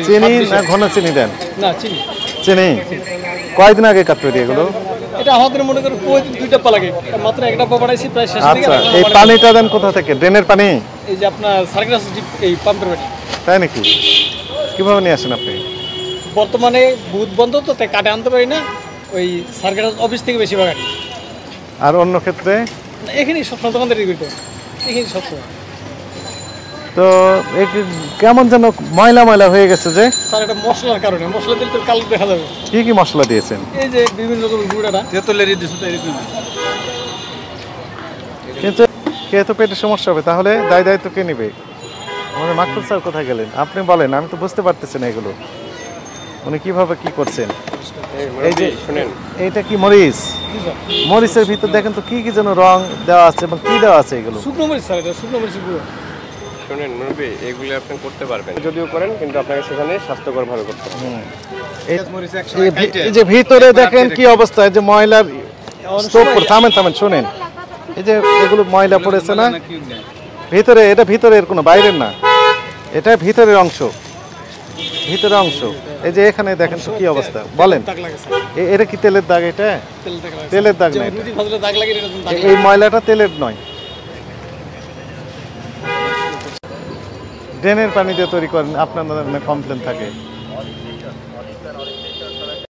চিনি না ঘন চিনি দেন? না, চিনি। চিনি। কয়দিন আগে কাট তৈরি এগুলো? এটা আমাদের মনে করেন দুই ডাব্বা লাগে, মাত্র এক ডাব্বা বানাইছি প্রায় শেষ দিকে। আচ্ছা, এই পানিটা দেন কোথা থেকে? ড্রেনের পানি? এই যে আপনার সার্কিট এই পাম্পের পানি। তাই নাকি? কিভাবে নিয়ে আসেন আপনি? বর্তমানে বুথ বন্ধ তো, তাই কাটে আনতে পারি না, ওই সার্কিট অফিস থেকে বেশিরভাগ আনি। আর অন্য ক্ষেত্রে? এখানেই সবসময় দোকানদারি করতে, এখানেই সবসময়। তো কেমন যেন ময়লা ময়লা হয়ে গেছে যে? স্যার এটা মশলার কারণে, মশলা দিলে তো কালো দেখা যাবে। কি কি মশলা দিয়েছেন? এই যে বিভিন্ন রকমের গুঁড়াটা তেঁতুলের দিয়েছে, তাই এরকম। কিন্তু কে তো পেটের সমস্যা হবে, তাহলে দায়িত্ব কে নেবে? আমাদের মাকসুদ স্যার কোথায় গেলেন? আপনি বলেন, আমি তো বুঝতে পারতেছি না এগুলো উনি কিভাবে কি করছেন। এই যে শুনেন, এইটা কি মরিচ? মরিচের ভিতর দেখেন তো কি কি যেন রং দেওয়া আছে এবং কি দেওয়া আছে এগুলো? শুকনো মরিচ স্যার, এটা শুকনো মরিচের গুঁড়ো। শুনেন মুরব্বি, এগুলো আপনি করতে পারবেন, যদিও করেন কিন্তু আপনাকে সেখানে স্বাস্থ্যকরভাবে করতে হবে। এই যে ভিতরে দেখেন কি অবস্থা, যে ময়লার স্তূপ। থামেন শুনেন, এই যে এগুলো ময়লা পড়েছে না ভিতরে, এটা ভিতরের কোনো বাইরের না, এটা ভিতরের অংশ, ভিতরের অংশ। এই যে এখানে দেখেন তো কি অবস্থা, বলেন এটা কি তেলের দাগ? এটা তেলের দাগ না, এই ময়লাটা তেলের নয়। ড্রেনের পানি দিয়ে তৈরি করেন, আপনার কমপ্লেন থাকে।